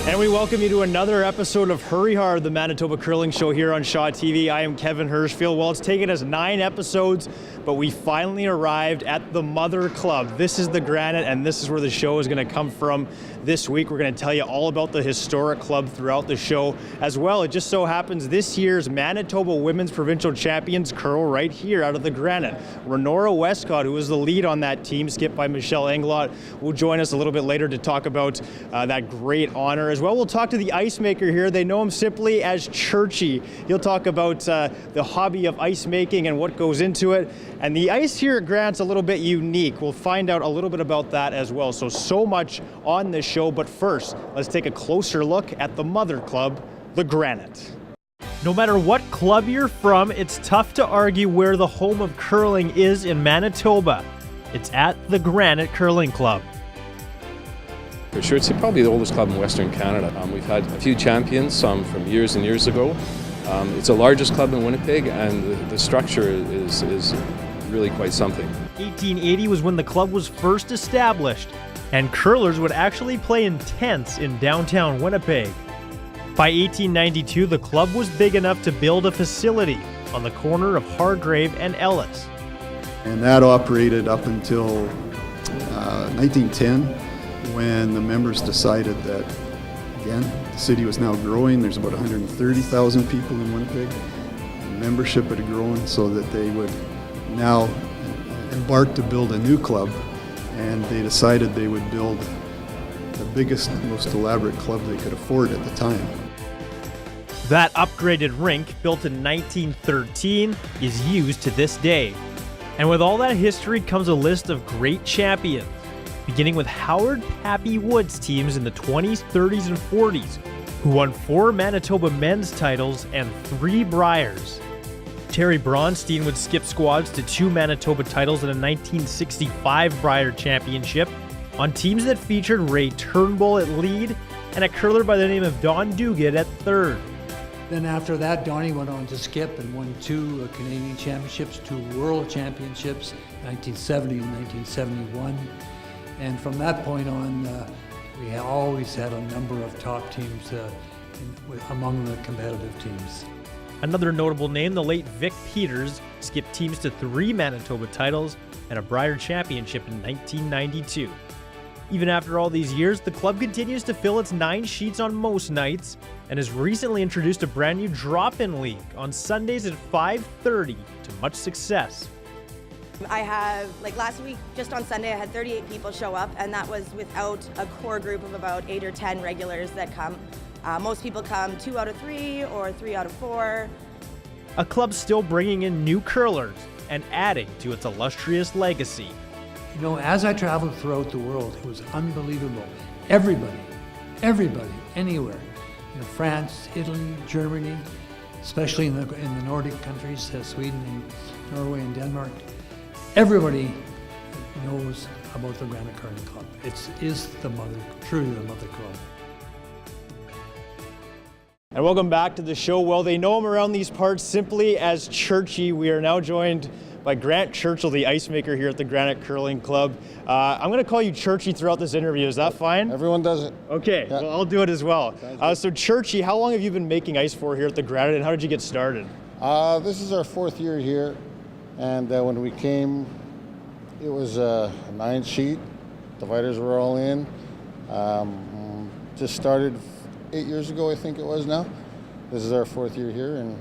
And we welcome you to another episode of Hurry Hard, the Manitoba Curling Show here on Shaw TV. I am Kevin Hirschfield. Well, it's taken us 9 episodes, but we finally arrived at the Mother Club. This is the Granite, and this is where the show is going to come from this week. We're going to tell you all about the historic club throughout the show. As well, it just so happens this year's Manitoba Women's Provincial Champions curl right here out of the Granite. Renora Westcott, who is the lead on that team, skipped by Michelle Englot, will join us a little bit later to talk about that great honor. As well, we'll talk to the ice maker here. They know him simply as Churchie. He'll talk about the hobby of ice making and what goes into it. And the ice here at Grant's a little bit unique. We'll find out a little bit about that as well. So much on this show. But first, let's take a closer look at the Mother Club, the Granite. No matter what club you're from, it's tough to argue where the home of curling is in Manitoba. It's at the Granite Curling Club. For sure, it's probably the oldest club in Western Canada. We've had a few champions, some from years and years ago. It's the largest club in Winnipeg, and the structure is really quite something. 1880 was when the club was first established, and curlers would actually play in tents in downtown Winnipeg. By 1892, the club was big enough to build a facility on the corner of Hargrave and Ellis. And that operated up until 1910. When the members decided that, again, the city was now growing. There's about 130,000 people in Winnipeg. The membership had grown so that they would now embark to build a new club, and they decided they would build the biggest, most elaborate club they could afford at the time. That upgraded rink, built in 1913, is used to this day. And with all that history comes a list of great champions, beginning with Howard Pappy Wood's teams in the 20s, 30s, and 40s, who won 4 Manitoba men's titles and 3 Briers. Terry Bronstein would skip squads to 2 Manitoba titles in a 1965 Brier Championship on teams that featured Ray Turnbull at lead and a curler by the name of Don Duguid at third. Then after that, Donnie went on to skip and won 2 Canadian championships, 2 World Championships, 1970 and 1971. And from that point on, we always had a number of top teams among the competitive teams. Another notable name, the late Vic Peters, skipped teams to 3 Manitoba titles and a Brier Championship in 1992. Even after all these years, the club continues to fill its 9 sheets on most nights and has recently introduced a brand new drop-in league on Sundays at 5:30 to much success. I have, last week, just on Sunday, I had 38 people show up, and that was without a core group of about 8 or 10 regulars that come. Most people come 2 out of 3 or 3 out of 4. A club still bringing in new curlers and adding to its illustrious legacy. You know, as I traveled throughout the world, it was unbelievable. Everybody, anywhere. You know, France, Italy, Germany, especially in the Nordic countries, Sweden and Norway and Denmark. Everybody knows about the Granite Curling Club. It is truly the Mother Club. And welcome back to the show. Well, they know him around these parts simply as Churchie. We are now joined by Grant Churchill, the ice maker here at the Granite Curling Club. I'm going to call you Churchie throughout this interview. Is that fine? Everyone does it. Okay, yeah. Well, I'll do it as well. So Churchie, how long have you been making ice for here at the Granite, and how did you get started? This is our 4th year here. And when we came, it was a 9 sheet. Dividers were all in. Just started 8 years ago, I think it was now. This is our 4th year here, and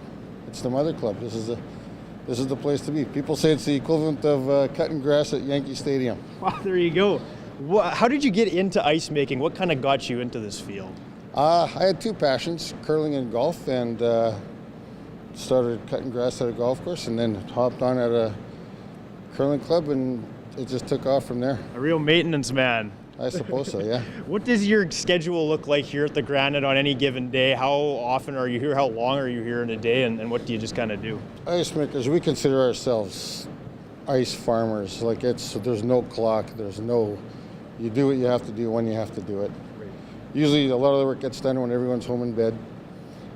it's the Mother Club. This is the place to be. People say it's the equivalent of cutting grass at Yankee Stadium. Wow, there you go. How did you get into ice making? What kind of got you into this field? I had 2 passions, curling and golf, and started cutting grass at a golf course, and then hopped on at a curling club, and it just took off from there. A real maintenance man. I suppose so, yeah. What does your schedule look like here at the Granite on any given day? How often are you here? How long are you here in a day? And what do you just kind of do? Ice makers, we consider ourselves ice farmers. There's no clock, you do what you have to do when you have to do it. Right. Usually a lot of the work gets done when everyone's home in bed,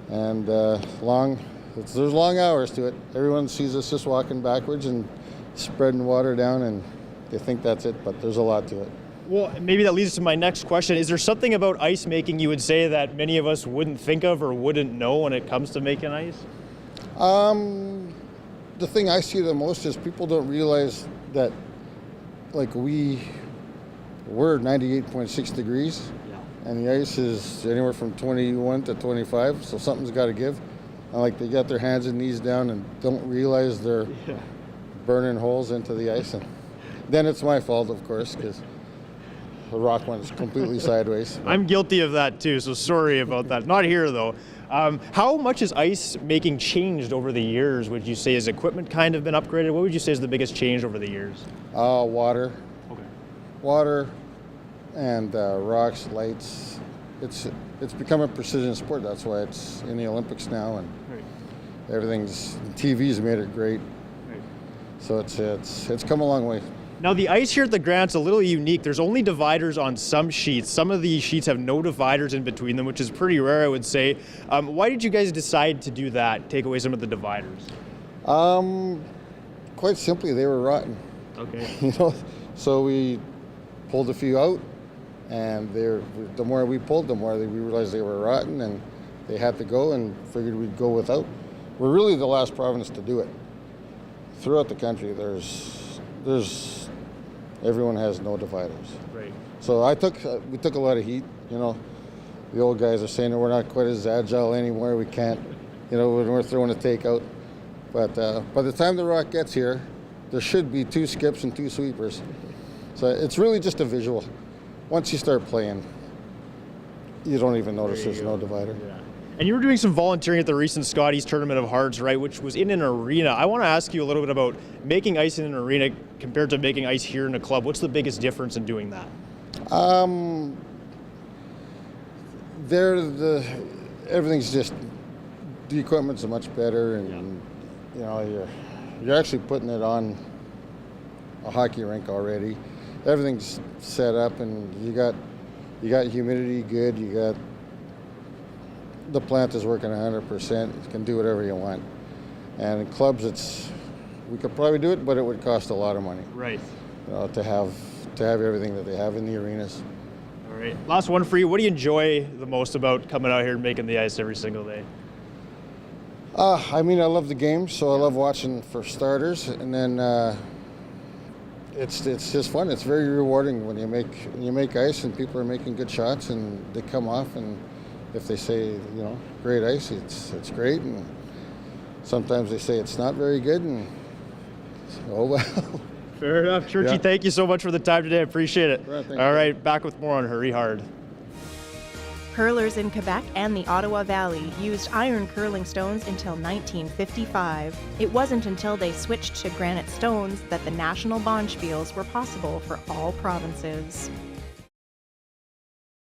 and there's long hours to it. Everyone sees us just walking backwards and spreading water down, and they think that's it, but there's a lot to it. Well, maybe that leads to my next question. Is there something about ice making you would say that many of us wouldn't think of or wouldn't know when it comes to making ice? The thing I see the most is people don't realize that, like, we're 98.6 degrees, and the ice is anywhere from 21 to 25, so something's got to give. And like, they got their hands and knees down and don't realize they're burning holes into the ice. And then it's my fault, of course, because the rock went completely sideways. I'm guilty of that too, so sorry about that. Not here though. How much has ice making changed over the years, would you say? Has equipment kind of been upgraded? What would you say is the biggest change over the years? Water. Okay. Water and rocks, lights. It's become a precision sport. That's why it's in the Olympics now, and TV's made it great. Right. So it's come a long way. Now the ice here at the Grant's a little unique. There's only dividers on some sheets. Some of these sheets have no dividers in between them, which is pretty rare, I would say. Why did you guys decide to do that, take away some of the dividers? Quite simply, they were rotten. Okay. So we pulled a few out, and the more we pulled, the more we realized they were rotten, and they had to go, and figured we'd go without. We're really the last province to do it. Throughout the country, everyone has no dividers. Right. So we took a lot of heat. The old guys are saying that we're not quite as agile anymore. We can't, when we're throwing a takeout. But by the time the rock gets here, there should be 2 skips and 2 sweepers. So it's really just a visual. Once you start playing, you don't even notice there's no divider. Yeah. And you were doing some volunteering at the recent Scotties Tournament of Hearts, right, which was in an arena. I want to ask you a little bit about making ice in an arena compared to making ice here in a club. What's the biggest difference in doing that? Everything's just, the equipment's much better, and you're actually putting it on a hockey rink already. Everything's set up, and you got humidity good. You got the plant is working 100%. You can do whatever you want. And in clubs, we could probably do it, but it would cost a lot of money. Right. To have everything that they have in the arenas. All right. Last one for you. What do you enjoy the most about coming out here and making the ice every single day? I love the game, so I love watching for starters, and then it's just fun. It's very rewarding when you make ice and people are making good shots and they come off, and if they say great ice, it's great, and sometimes they say it's not very good, and oh well. Fair enough. Churchie, Thank you so much for the time today. I appreciate it. All right, back with more on Hurry Hard. Curlers in Quebec and the Ottawa Valley used iron curling stones until 1955. It wasn't until they switched to granite stones that the national bonspiels were possible for all provinces.